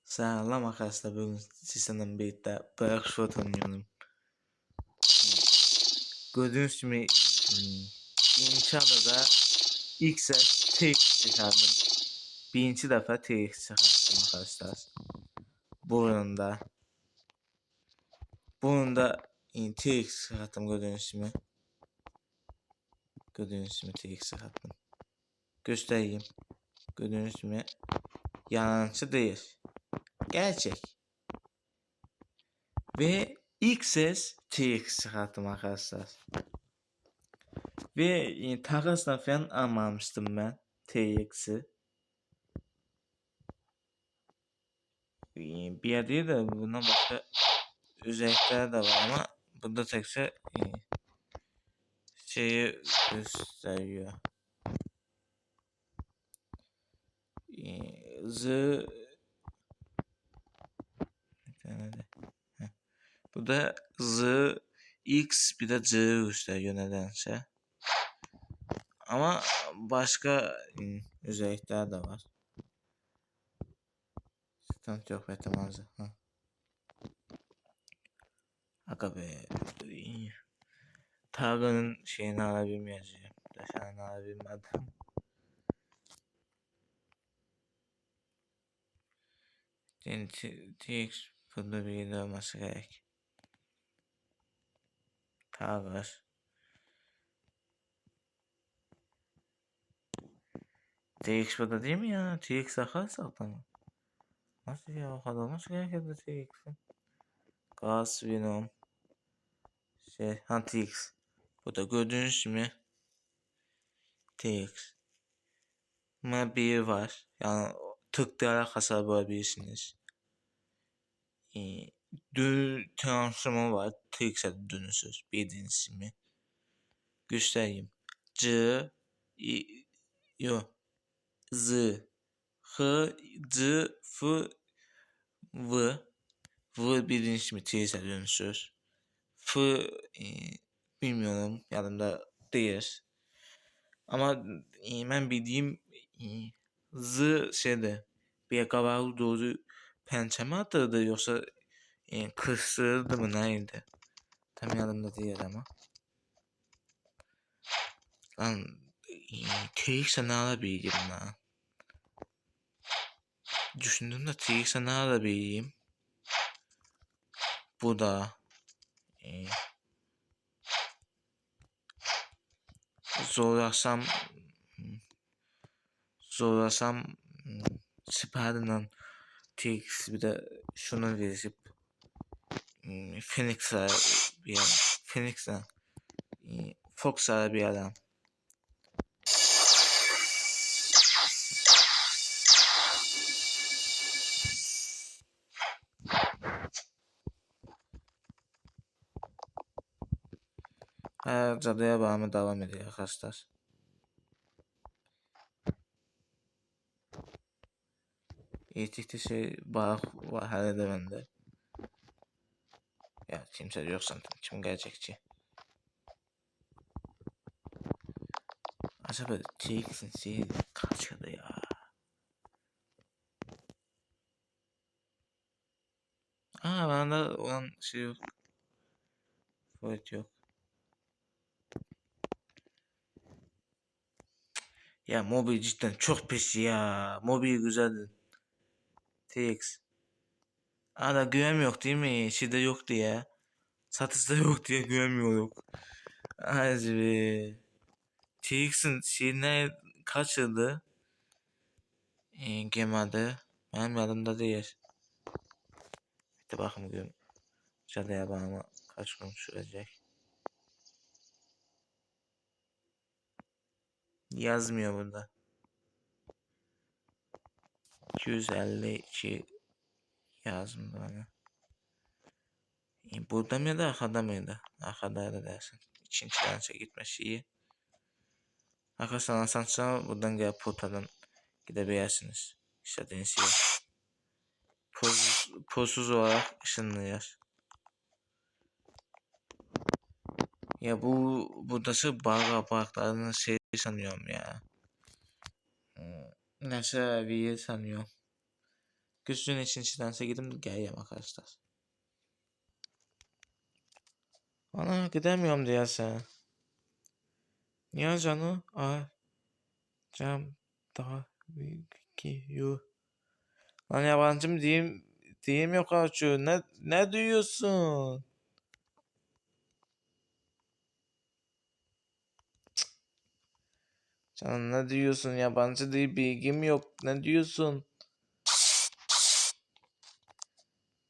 Sağlam arkadaşlar, bugün sizlerle birlikte bırak shot oynuyorum. Gördüğünüz gibi birinci adada XS TX çıkardım. Birinci defa TX çıkarttım arkadaşlar. Bu oyunda TX çıkarttım, gördüğünüz gibi. TX çıkarttım. Göstereyim. Gördüğünüz gibi yalancı değil. Gerçek. Ve XS TX çıkarttım arkadaşlar. Ve takasla falan almamıştım ben TX'i. Bir yerde de bundan başka özellikler de var ama burada tekse şeyi gösteriyor. Z bu da Z X bir de C gösteriyor nedense. Ama başka özellikler de var. Sıkıntı yok ve tamamdır. Aga be. Tarık'ın şeyini alabilmeyeceğim. Deşanı alabilmedim. TX burada bir yerde olması gerek. Tarık. TX burada değil mi ya? TX akarsa tamam. Nasıl ya? O kadar olması gerekiyordu TX'in. Gaz, Venom. TX. Burada gördüğünüz gibi TX. Ama bir var. Yani tıklayarak hasar bulabilirsiniz. Transforma var. TX'e dönüşür. Bildiğiniz gibi. Göstereyim. C yo Z H C F V bildiğiniz gibi TX'e dönüşür. Bilmiyorum, yanımda değil. Ama ben bildiğim Z şeyde bir kabağı doğru pençeme atırdı, yoksa kıstırdı mı neydi? Tam yanımda değil ama. Lan TX'e ne alabileyim lan? Düşündüğümde TX'e ne alabileyim? Bu da zorlasam Spiderman TX bir de şunu verip Phoenix'e bir adam. Phoenix'e Fox'a bir adam. Her cadıya bağımı devam ediyor arkadaşlar. Eğitikte şey bağ var her de bende. Ya kimse yok sanırım. Kim gerçekçi? Acaba TX'in şeyi kaçırdı ya? Bende olan şey yok. Void yok. Ya mobil cidden çok pis ya. Mobil güzeldi. TX. Hala güven yok değil mi? Şeyde yok diye. Satışta yok diye güvenmiyorum. Hadi be. TX'in şeyine kaçırdı. Gemade. Benim yanımda değil. Bir de bakın bugün cadıya bağıma kaç gün sürecek. Yazmıyor burada. 252 yazmıyor bana. Burada mıydı, arkada mıydı? Arkadaydı dersin. İkinci dansa gitmesi iyi. Arkadaşlar asansör buradan gelip portadan gidebilirsiniz. İstediğiniz yere. Pozsuz olarak ışınlıyor. Ya buradası bağ parklarının şey sanıyorum ya. Nasıl bir sanıyorum. Güçlüğün içindense gidip geleyim arkadaşlar. Ana gidemiyorum diyesen. Niye canı? Cam daha büyük ki yuh. Lan yabancı mı diyeyim yok Arçu. Ne diyorsun? Canım ne diyorsun? Yabancı değil bilgim yok. Ne diyorsun?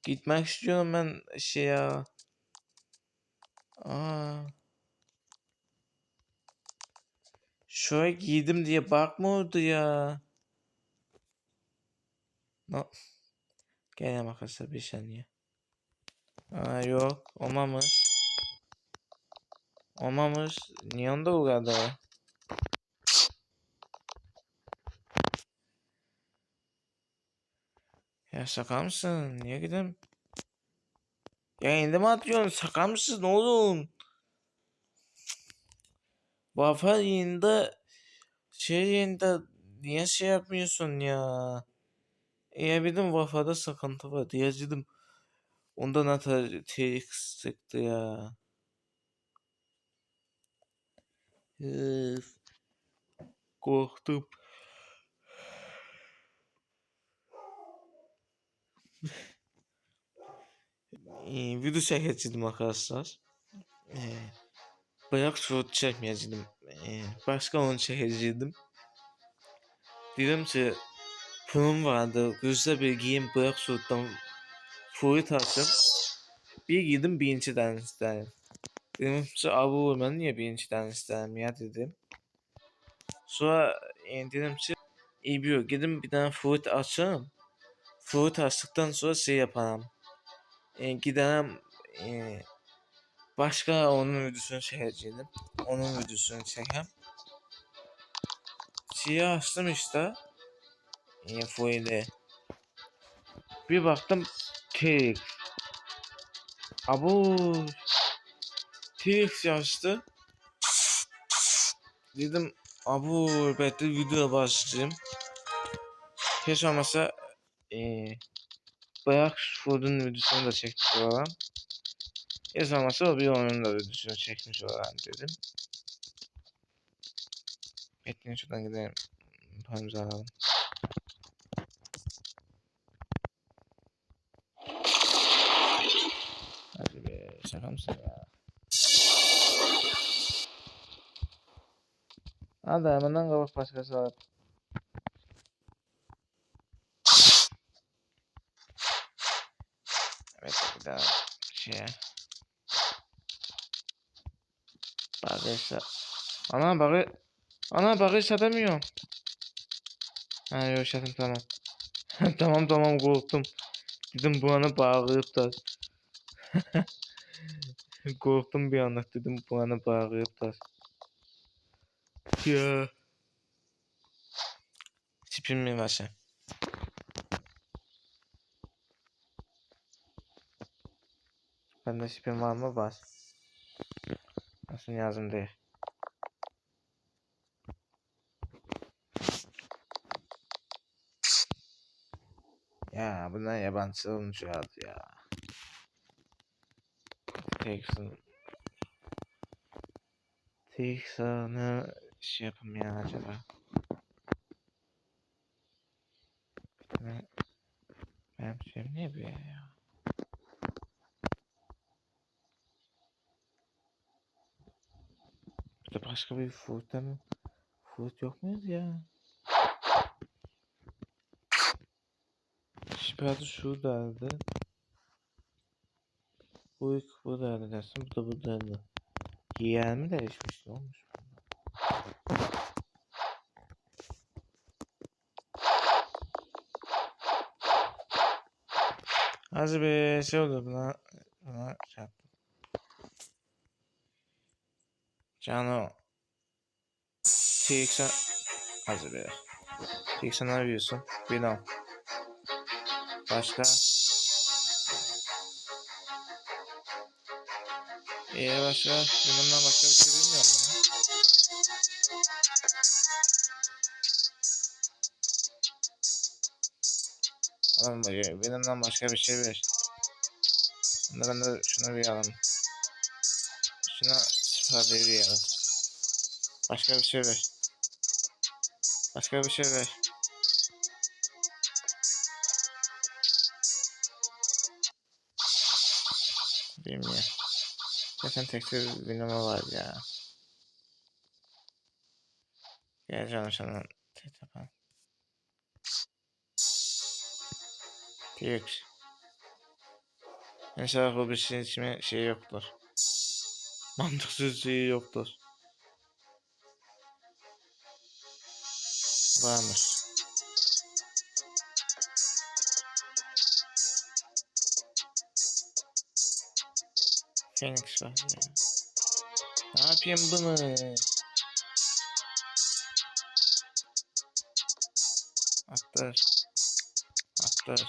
Gitmek istiyorum ben ya. Aa. Şöyle giydim diye bakma oldu ya. No. Gel arkadaşlar bir saniye. Yok olmamış. Olmamış. Niye onda o kadar? Ya şaka mısın? Niye gidelim? Ya indi mi atıyorsun? Şaka mısın oğlum? Wafa yayında yayında niye yapmıyorsun ya? Ya bildim Wafa'da sıkıntı var diye dedim. Ondan hata TX çıktı ya. Üf, korktum. Video çekeceğim arkadaşlar. Bırak şut çekmeyeceğim. Başka onu çekeceğim. Dedim ki pulum vardı. Güzel bir giyim bırak şuttan full taşım. Bir giydim birinciden istedim. Dedim ki abi ben niye birinciden istedim ya dedim. Sonra dedim ki iyi bir gidin bir tane fruit açalım. Fruit açtıktan sonra yaparım. Gidelim başka onun videosunu çekeceğim. Onun videosunu çekeyim. Açtım işte. Foyda. Bir baktım TX. Abo TX yazdı. Dedim abo belki videoya başlayayım. Hiç olmazsa Bayak Food'un videosunu da çekmiş olalım. Hiç olmazsa o bir oyunun da videosunu çekmiş olalım dedim. Bekleyin şuradan gidelim. Paramızı alalım. Hadi be şaka mısın ya? Hadi hemen kabak başkası var. Evet bir daha şeye. Bagajda. Ana bagaj satamıyorum. Ha yok sattım tamam. Tamam korktum. Dedim bu ana bağırıp da. Korktum bir anda dedim bu ana bağırıp da. Ya. Tipim mi var sen? Bende tipim var mı? Var. Nasıl yazım değil. Ya bundan yabancı olmuş ya. Texan'ı yapayım ya acaba. Benim şeyim ne bu ya? Burada başka bir food'da mı? Food yok muydu ya? Şipadı şu derdi. Bu derdi dersin. Bu derdi. Yiyen mi değişmiş? Ne olmuş? Az bir şey oldu buna şey yaptım. Cano TX'a az bir. TX'a ne yapıyorsun? Bilmem. Başka? Başka? Benimden başka bir şey bilmiyorum buna. Oğlum benimden başka bir şey ver. Ben de şunu bir alalım. Şuna ifadeyi bir alalım. Başka bir şey ver. Başka bir şey ver. Bilmiyorum. Zaten tekstür bir numara var ya. Gel canım sana. Tek tapan. Büyük. Mesela bu bir şeyin içime şey yoktur. Mantıksız şey yoktur. Varmış. Phoenix var ya. Ne yapayım bunu? Attır. Attır.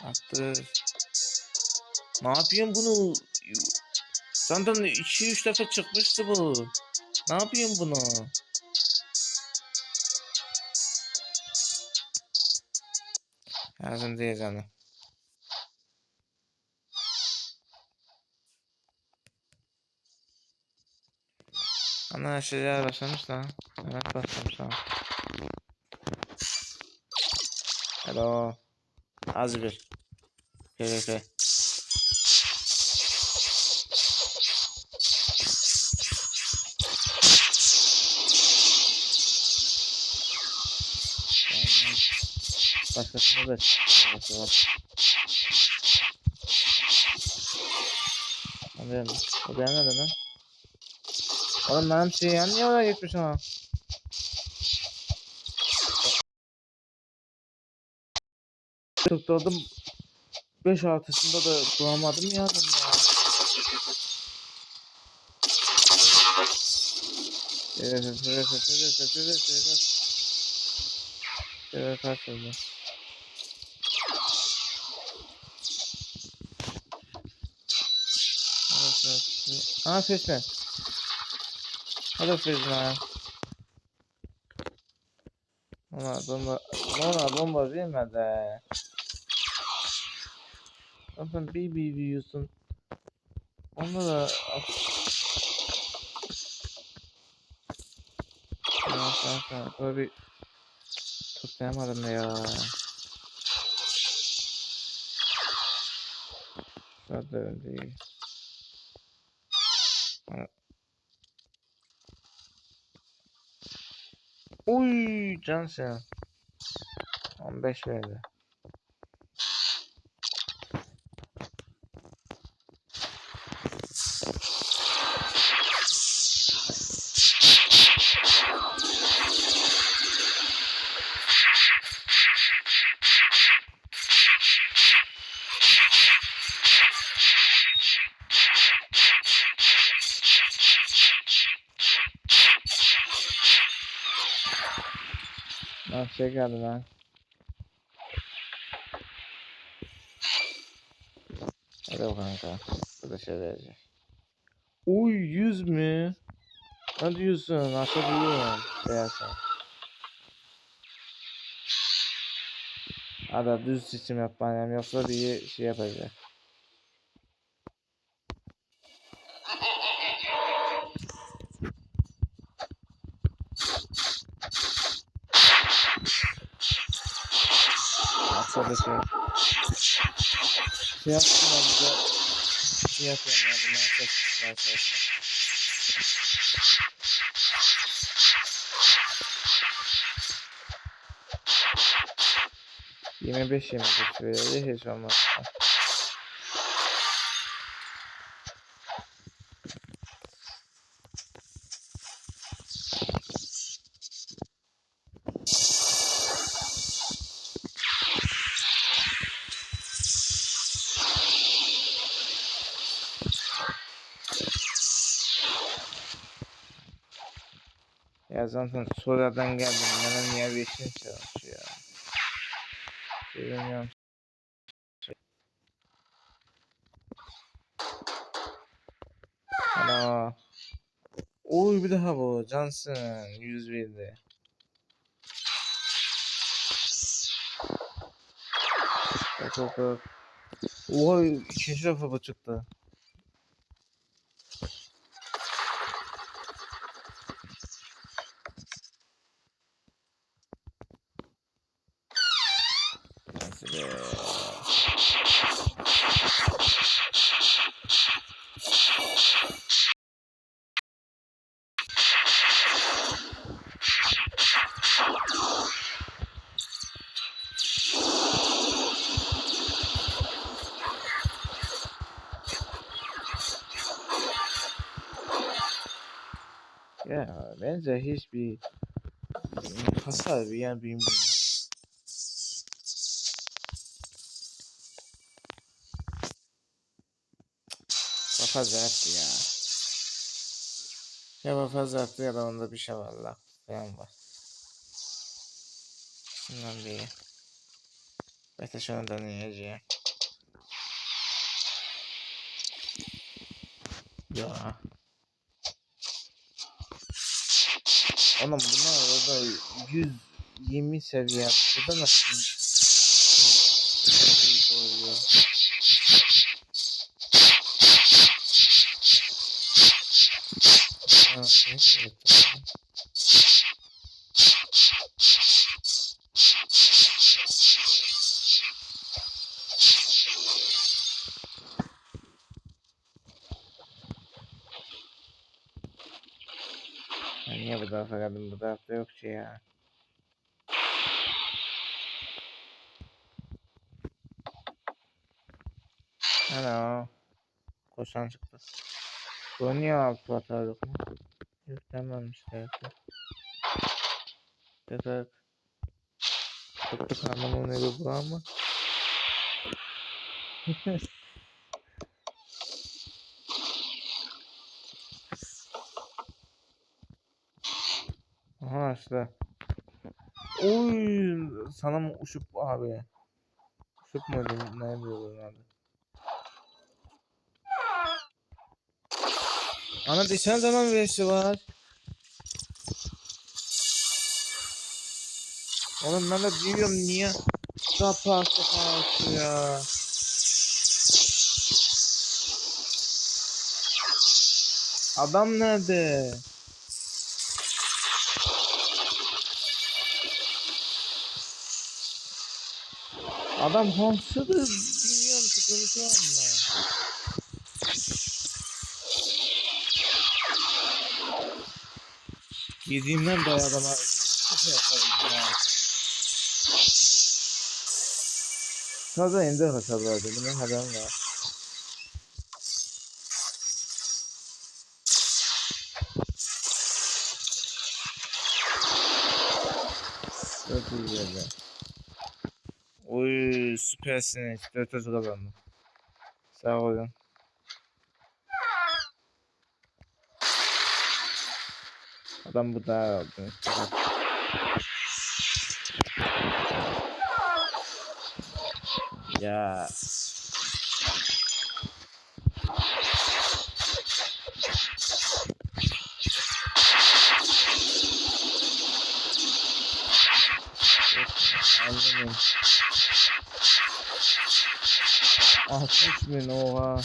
Attır. Ne yapayım bunu? Zaten 2-3 defa çıkmıştı bu. Ne yapayım bunu? Lazım değil canım. Ana şeyler başlamış lan. Evet başlamış lan. Hello. Az bir. PvP. Başkasını da anlıyorum. O beğenmedi lan. Oğlum benim şey yani niye oraya gitmiş ha? Tutturdum. 5-6'sında da bulamadım ya ben ya. Evet kaçırdı. Aa seçme. Hadi seçme. Ona bomba verme de. Zaten bir yiyorsun. Onu da ya böyle bir tutmayamadım ya. Zaten değil. Uy Johnson 15 verdi. Lan şey geldi lan. Hadi o kanka. Bu da şey verecek. Uy 100 mü? Ne diyorsun? Atabiliyorum. Değersen. Hadi düz seçim yapmayalım yoksa bir şey yapacak. Aslında şey. Şey yaptım ben bize. Şey yapıyorum ya bundan ses. 25 verir hiç olmazsa. Ya zaten sonradan geldim. Bana niye bir işin çalışıyor ya. Bilmiyorum. Ana. Oy bir daha bu. Johnson 101'de. Bak. Oha ikinci defa bu çıktı. Nasıl be? Ya bence hiçbir hasar yani bilmiyorum. Fazla yaptı ya. Ya fazla yaptı ya da onda bir şey var la. Falan var. Bundan bir. Beta şunu deneyeceğim. Ya. Oğlum bunlar orada 120 seviye. Burada nasıl oluyor? Ha, neyse. Niye bu tarafa geldim? Bu tarafta yok şey ya. Hello. Koşan çıktı. Bu niye altı atardık mı? Yüklenmemişler. Tekrar tıktık anlamı ne bu ama. Aha işte. Oy sana mı uçup abi? Uçup mu ne diyorlar abi? Ana desene zaman verisi var. Oğlum ben de diyorum niye kapatı ya. Adam nerede? Adam hamsıdır bilmiyorum sıkıntı var mı? Yediğimden dolayı adama sıfır yapabildim ha. Sadece ender hasar verdi. Benim haberim var. Çok güzeldi. Oy süpersiniz. 400 kazandım. Sağ olun. Adam bu daha aldı. Ya. Anladım. 60.000 oha.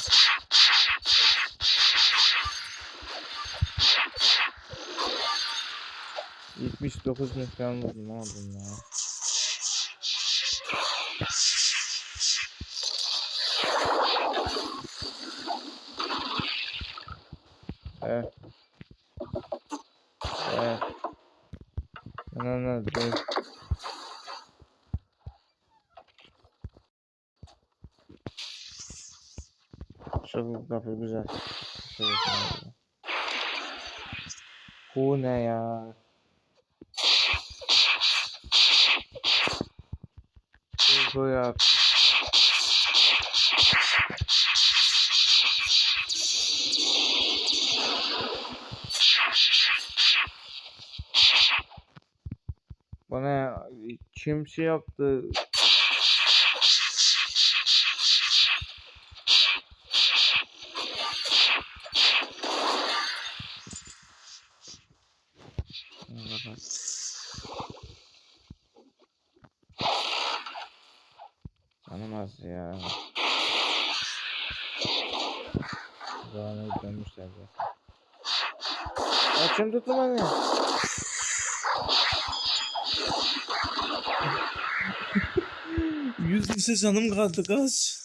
$79.000 falan vurdum ne oldum ya. Evet. Evet. Ne. Şu kapı güzel. Bu ne ya? Bu ya. Bana kim şey yaptı? Anlamaz ya. Zamanı dönmüşler zaten. Açım tuttum hani. Yüz lise canım kaldı kaç.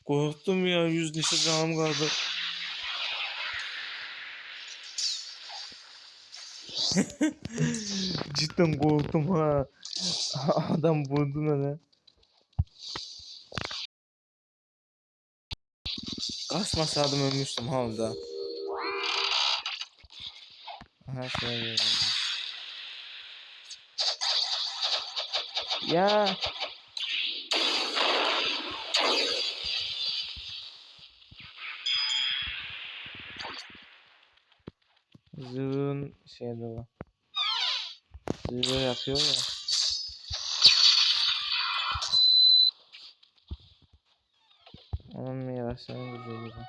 Korktum ya, 100 lise canım kaldı. Cidden korktum ha. Adam vurdu beni. Kaçmasaydım ölmüştüm ha orada. Her şey ya. Zırhın şeyde var. Zırhı yapıyor ya. Onun mirasını güzel.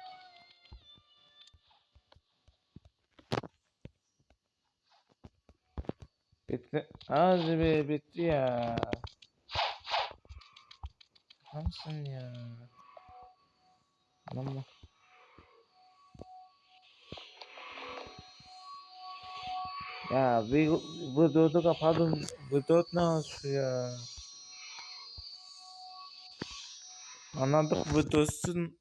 Bitti. Hadi be, bitti ya. Hamsın ya. Ama. Ya bu dördü kapadım. Bu dört nasıl ya? Anladık bu dörtsün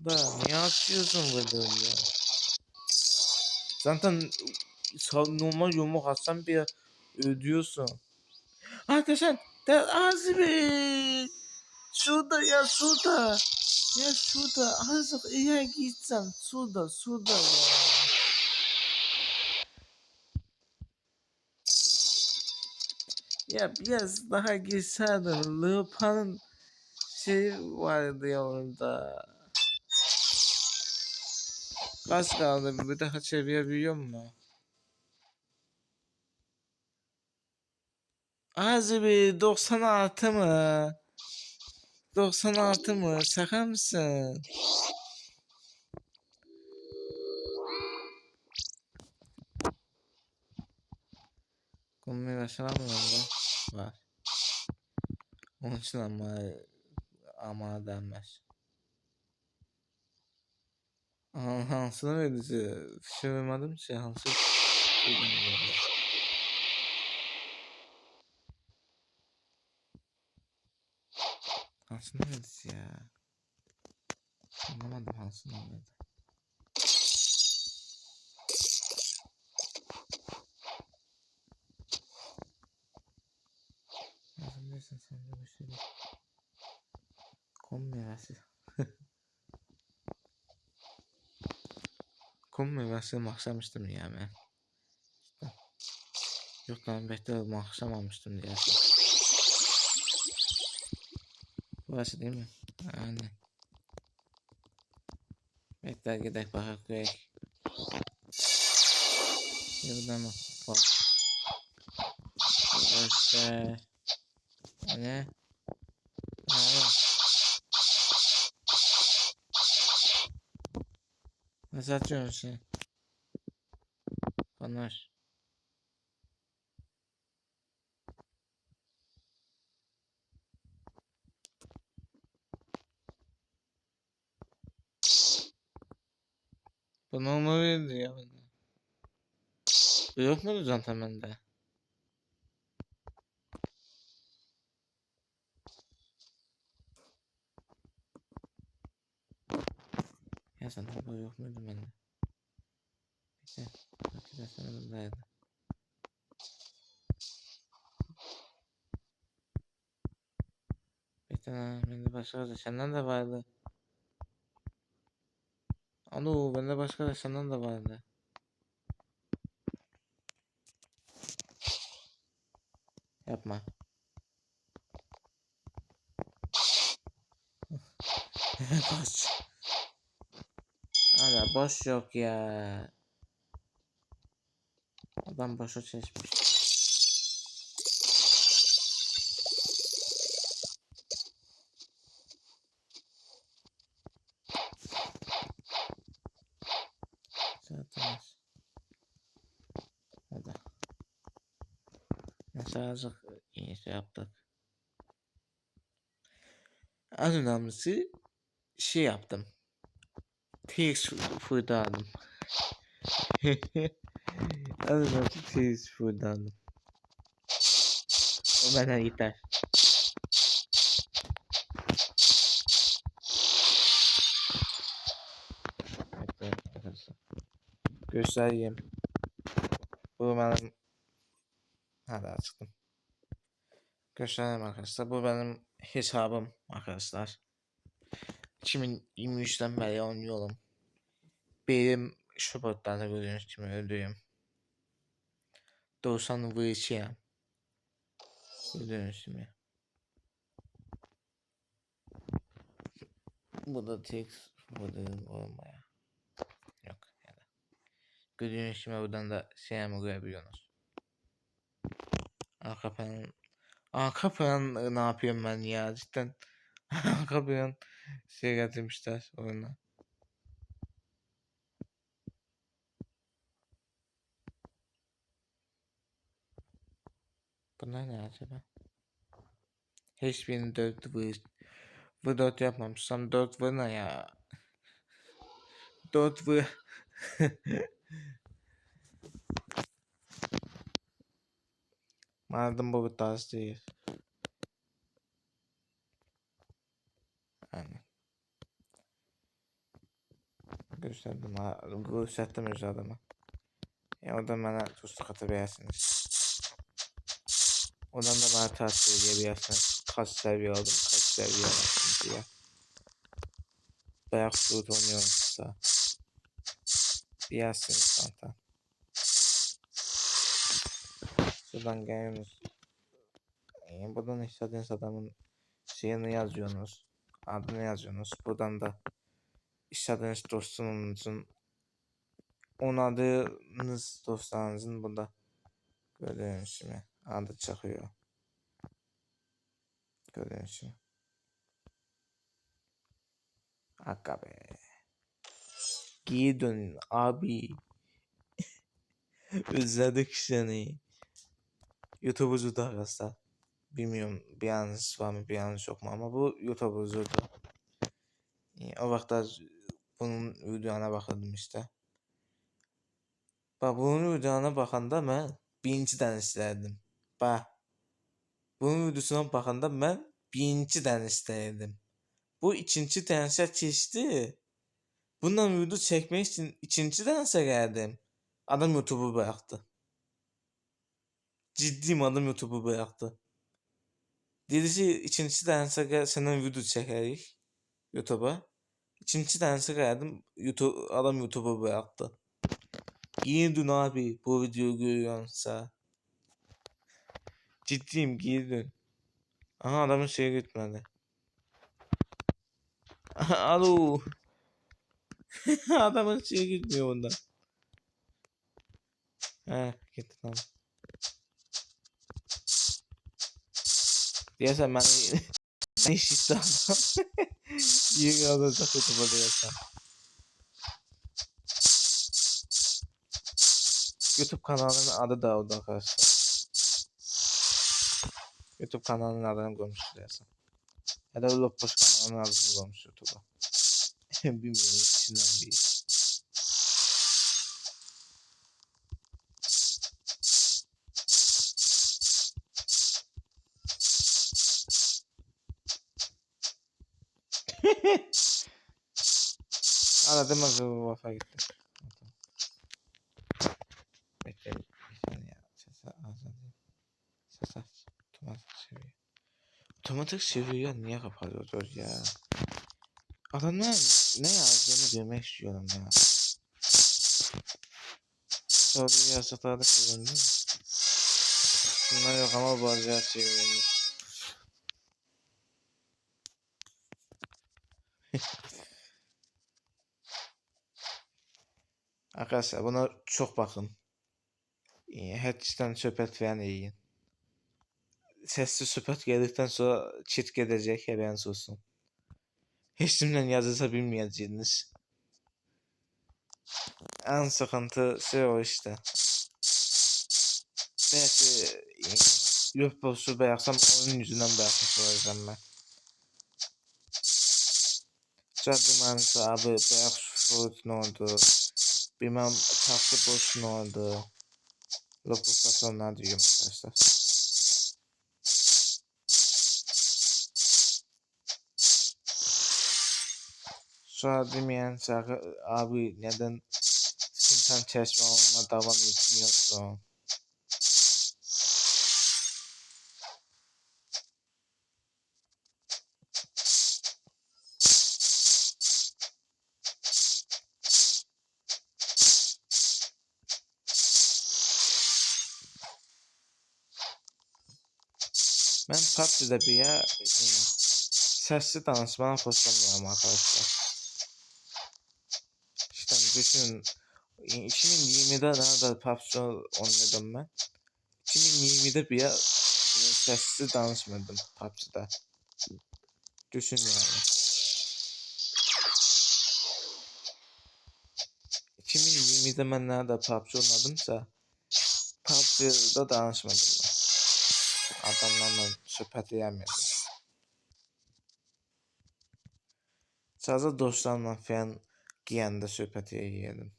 da niye açıyorsun bu dördü ya? Zaten normal yumruk atsan bir ödüyorsun. Arkadaşlar Azmi şurada ya, şurada. Ya şurada azıcık iyi gitsen, şurada ya. Ya biraz daha gitseydin, Lupa'nın şey vardı ya orada. Kaç kaldı, bir daha çevirebiliyor mu? Azmi 96 mı? 96 mı? Şaka mısın? Kombinasyon mı var? Onun için ama denmez. Hansını verici? Düşünemedim ki hansı. Hansını verici ya. Anlamadım hansını verici. Neyse sen de bir şey. Kum meyvesi. Kum meyvesi mahşamıştım ya ben. Yok lan, bekle, mahşamamıştım diye. Burası değil mi? Aynen. Bekle gidelim bakak koyayım. Yıldan bak. İşte. Ne? Nasıl atıyorsun sen? Konuş. Bunu mu verdi ya bana? Bu yok muydu zaten bende? Ya zaten bu yok muydu bende? Bekle. Bakayım sana bundaydı. Bekle lan, bende başka da senden de vardı. Alo, bende başka da senden de vardı. Yapma. Kaç. Hala boş yok ya. Adam boşa çeşmiş. Zaten. Hadi. Sadece iyi şey yaptık. En önemlisi şey yaptım. TX fırda aldım. En önemlisi TX fırda aldım. O bana yeter. Evet arkadaşlar. Göstereyim. Bu benim... Hadi açtım. Göstereyim arkadaşlar. Bu benim hesabım arkadaşlar. 2023'ten beri oynuyorum. Benim Şubat'ta gördüğünüz gibi öldüğüm. 90 V2'yim. Gördüğünüz gibi. Bu da tek burada olmaya. Yok yani. Gördüğünüz gibi buradan da şeyimi görebiliyorsunuz. Arka plan ne yapıyorum ben ya cidden. Arka plan şey getirmişler oyuna. Bunlar ne acaba? Hiçbirini 4 bu 4 yapmamışsam 4 vır ne ya? 4 vır. Madem bu tarz değil. Yani. Gösterdim öz adamı. O da bana tuzluk atabilirsiniz. Oradan da bana tavsiye edebilirsiniz. Kaç seviye aldım, kaç seviye aldım diye. Bayağı fruit oynuyorsa. Bilirsiniz zaten. Şuradan geliyorsunuz. Buradan istediğiniz adamın şeyini yazıyorsunuz. Adını yazıyorsunuz. Buradan da istediğiniz dostunuzun onadığınız dostlarınızın burada gördüğünüz gibi adı çıkıyor. Gördüğünüz gibi. Hakka be. Geri dönün abi. Özledik seni. YouTube'ucu da arkadaşlar. Bilmiyorum bir yanlış var mı bir yanlış yok mu ama bu YouTube'ucuydu. O vaxtlar bunun videona bakırdım işte. Bak bunun videona bakanda mən birinci dənə istəyirdim. Bak bunun videosuna bakanda mən birinci dənə istəyirdim. Bu ikinci dənəsə keçdi. Bundan video çekmek için ikinci dənəsə gəldim. Adam YouTube'u bıraktı. Ciddiyim adam YouTube'u bıraktı. Dedi ki ikinci dənəsə gəl səndən video çəkərik YouTube'a. İkinci dənəsə gəldim adam YouTube'u bıraktı. Geri dön abi bu videoyu görüyorsa. Ciddiyim geri dön. Aha adamın şeye gitmedi. Alo. Adamın şeye gitmiyor bunda. He gitti tamam. Diyesen ben ne işitti adam. Yeni alacak YouTube'a diyesen. YouTube kanalının adı da oldu arkadaşlar. YouTube kanalının adını koymuş diyesen. Ya da Lopos kanalının adını koymuş YouTube'a. Bilmiyorum ikisinden biri. Aradım az vafa gitti. Bekle bir saniye. Ses azaldı. Ses aç. Otomatik seviye. Otomatik seviye niye kapatıyoruz ya? Adamlar ne yazdığını görmek istiyorum ya. Soru yasaklarda kullandım. Bunlar yok ama bazı şey öğrendim. Arkadaşlar buna çok bakın. Hatch'ten söhbət falan yiyin. Sesli söhbət geldikten sonra çit gedecek haberiniz olsun. Hiç kimden yazılsa bilmeyeceğiniz. En sıkıntı şey o işte. Belki Yok boşu bıraksam onun yüzünden bırakmış olacağım ben. Cadı mantısı abi bırak fruit ne oldu? Bilmem tatlı boş ne oldu? Lopus sonlar diyorum arkadaşlar. Sonra demeyen şarkı abi neden Sultan Çeşme olma devam etmiyorsun? Ben PUBG'de bir ya sesli danışmanı hoşlanmıyorum arkadaşlar. İşte düşünün 2020'de nerede PUBG oynadım ben. 2020'de bir ya sesli danışmadım PUBG'de. Düşün yani. 2020'de ben nerede PUBG oynadımsa PUBG'da danışmadım ben. Adamlarla söhbət edəmirdim. Sadəcə dostlarla falan giyəndə söhbət edirdim.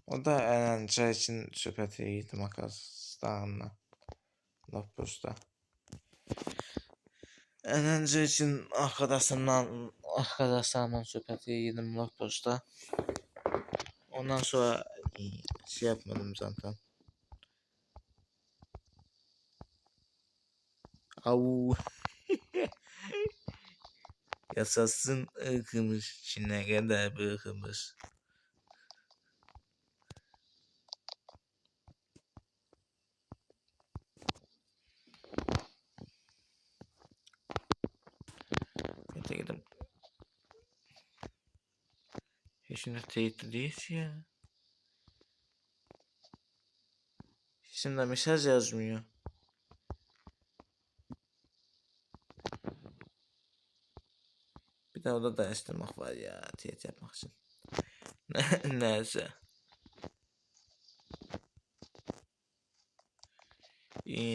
O da əyləncə üçün söhbət edirdim arkadaşlarla. Lopus'ta. Əyləncə üçün arkadaşlarla söhbət edirdim Lopus'ta. Ondan sonra şey yapmadım zaten. Au. Yaşasın ırkımız, Çin'e kadar bir ırkımız. Gidelim. Şimdi teyit değil ya. Şimdi mesaj yazmıyor. Bir de orada da istemek var ya teyit yapmak için. Neyse.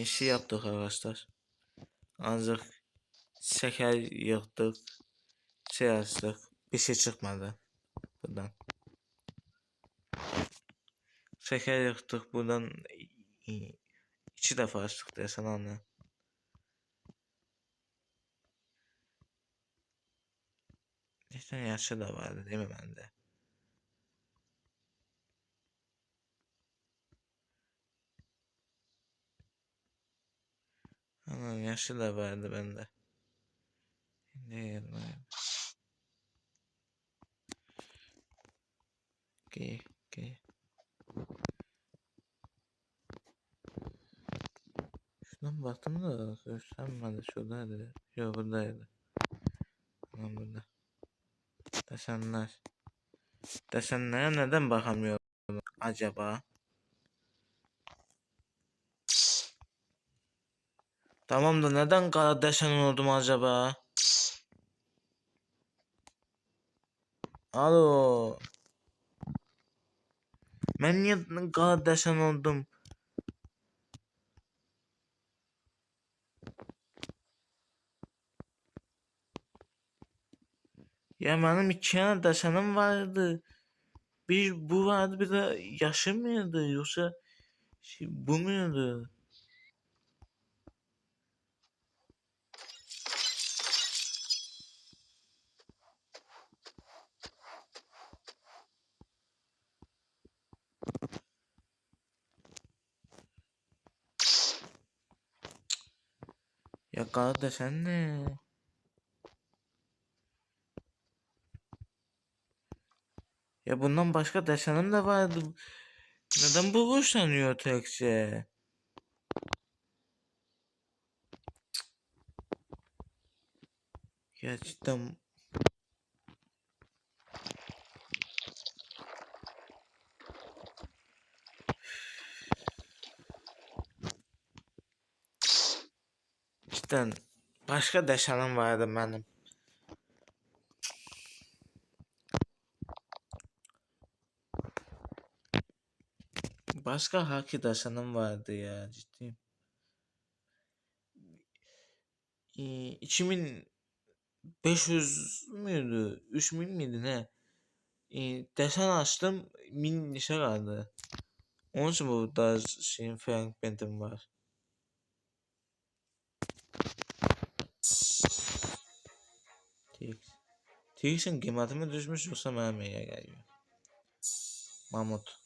Şey yaptık arkadaşlar. Ancak şeker yıktık. Şey açtık. Bir şey çıkmadı. Buradan. Şeker yıktık. Buradan 2 defa açtık desen anne. İşte yaşı da vardı değil mi bende? Ama yaşı da vardı bende. Değil mi? Okey, okey. Şuradan baktım da göstermedi. Şuradaydı. Yok buradaydı. Tamam burada. Desenler. Desenlere neden bakamıyorum acaba? Tamam da neden kara desen oldum acaba? Alo. Ben niye kara desen oldum? Ya benim 2 tane desenim vardı. Bir bu vardı bir de yaşım mıydı yoksa bu muydu? Ya kara desen ne? Ya bundan başka desenim de vardı. Neden bu hoşlanıyor tekçe? Ya cidden cidden başka deşanım vardı benim. Başka haki deşanım vardı ya, ciddiyim. 2500 müydü? 3000 miydi ne? Desen açtım, 1000 işe kaldı. Onun için bu tarz şeyin fragmentim var. TX'in kıymeti mi düşmüş yoksa mənə məyə geliyor? Mamut.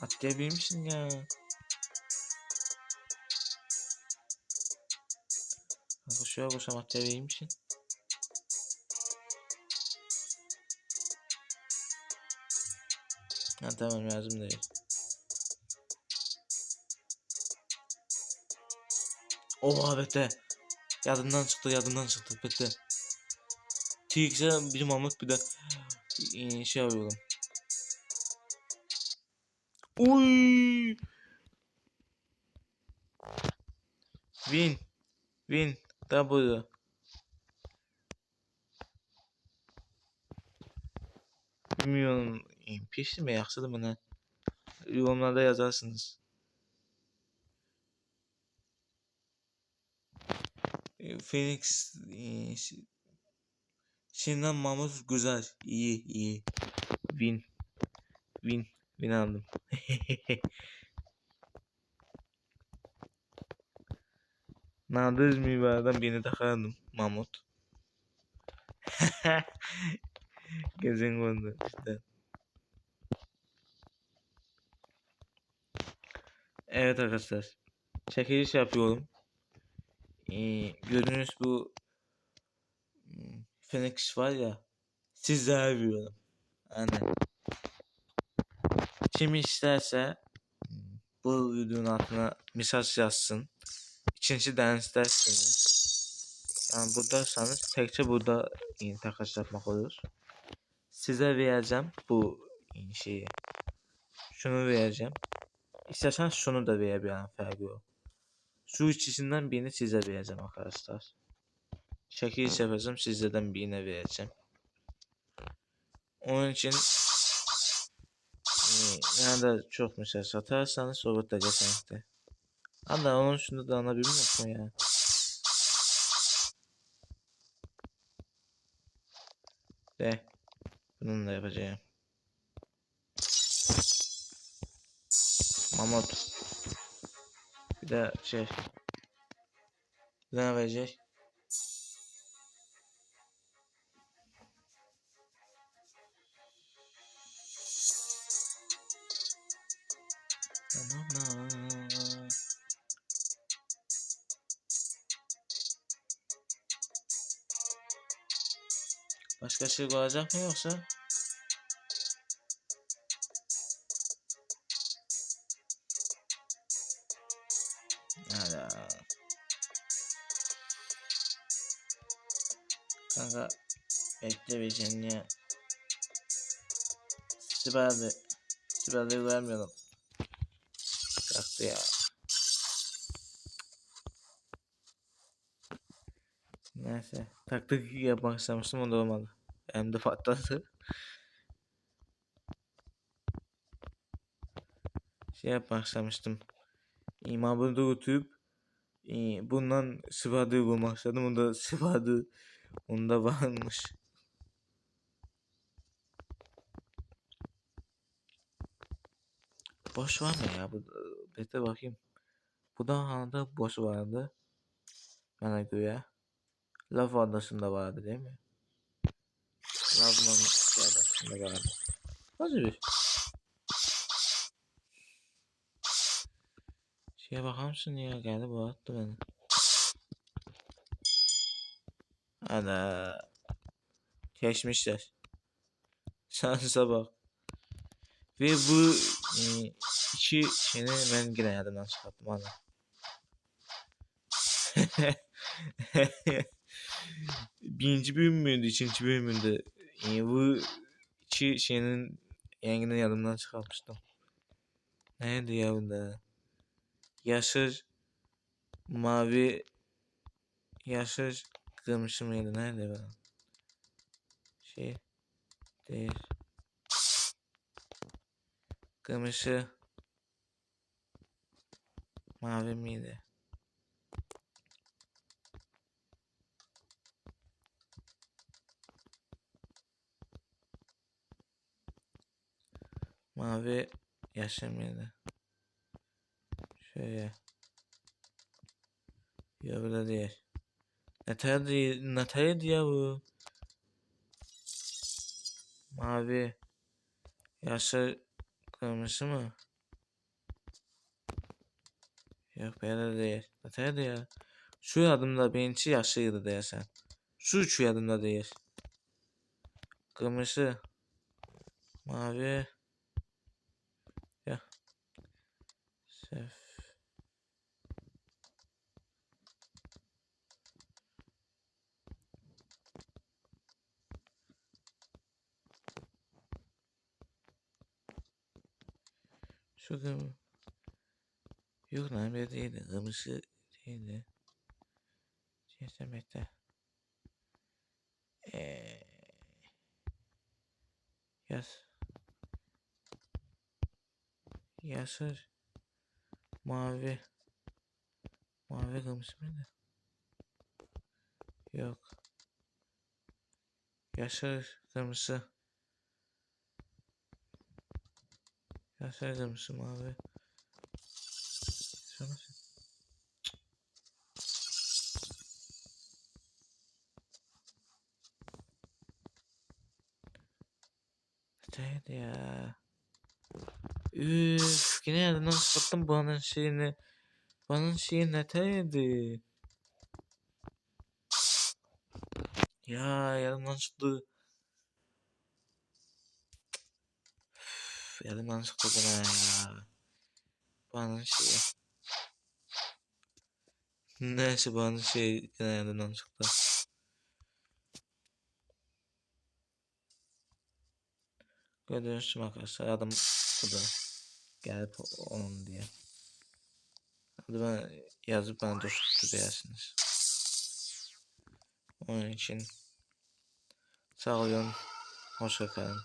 Atlayabilmişsin ya. Kanka şuraya koşsam atlayabilmişsin. Ha tamam, lazım değil. Oha bete. Yadımdan çıktı bete. TX'e bir mamut bir de şey yapıyorum. Uy! Win. W. Bilmiyorum. Pişti mi yaxşıdır mı ne? Yorumlarda yazarsınız. Phoenix şimdiden Mamut güzel. İyi. Win. Win aldım. Nadir mübareden birini takardım. Mamut. Gezin kondu işte. Evet arkadaşlar. Çekiliş yapıyorum. Gördüğünüz bu Phoenix var ya. Sizlere veriyorum. Aynen. Kim isterse bu videonun altına mesaj yazsın. İkinci den isterseniz. Yani buradaysanız tekçe burada takas yapmak olur. Size vereceğim bu şeyi. Şunu vereceğim. İstersen şunu da verebilirim, farkı yok. Şu ikisinden birini size vereceğim arkadaşlar. Çekiliş yapacağım, sizlerden birine vereceğim. Onun için nerede çok mesaj satarsanız olur da geçenekte. Hatta onun şunu da anlabilmek mu ya? De bununla yapacağım. Mamut. Bir de şey. Bir ne verecek? Başka şey olacak mı yoksa? Hala. Kanka bekle bir ya. Sibel'de vermiyorum. Kalktı ya. Neyse. Taktik yapmak istemiştim, o da olmadı. Hem de patladı. Şey yapmak istemiştim. Burada oturup bundan Sibel'de bulmak istedim. O da Sibel'de onda varmış. Boş var mı ya? Bekle bakayım. Bu da hanada boş vardı. Bana göre. Laf adasında vardı değil mi? Laf'ın adasında vardı. Nasıl bir şeye bakar mısın ya? Geldi bu attı beni. Ana. Geçmişler. Şansa bak. Ve bu iki şeyini ben yine yadımdan çıkarttım ana. Birinci bölüm müydü, ikinci bölümünde bu iki şeyinin yengini yadımdan çıkartmıştım. Neydi ya bunda? Yeşil, mavi, yeşil, kırmızı mıydı? Neydi bu? Şey değil. Kırmızı, mavi miydi? Mavi, yeşil miydi? Şöyle. Ya böyle değil. Ne ya bu? Mavi, yeşil, kırmızı mı? Yok böyle değil. Ne ya? Şu yadımda benimki yaşlıydı deyəsən. Şu üç yadımda değil. Kırmızı, mavi, ya. Sef. Şu kırmızı. Yok lan bir değildi. Kırmızı değildi. Cesemette. Yaz. Yeşil, mavi. Mavi kırmızı mıydı? Yok. Yeşil, kırmızı. Yeşil, kırmızı, mavi. Sonra neydi ya? Üf, yine yerden çıkarttım bunun şeyini. Bunun şeyi neteydi. Ya yarımdan çıktı. Üf, yarımdan çıktı buna ya. Bunun şeyi. Neyse bunun şeyi yine yarımdan çıktı. Gördüğünüz gibi arkadaşlar adam burada. Gelip onun diye. Hadi ben yazıp bana dostluk dersiniz. Onun için sağ olun. Hoşça kalın.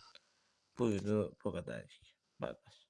Buydu bu kadar. Bye bye.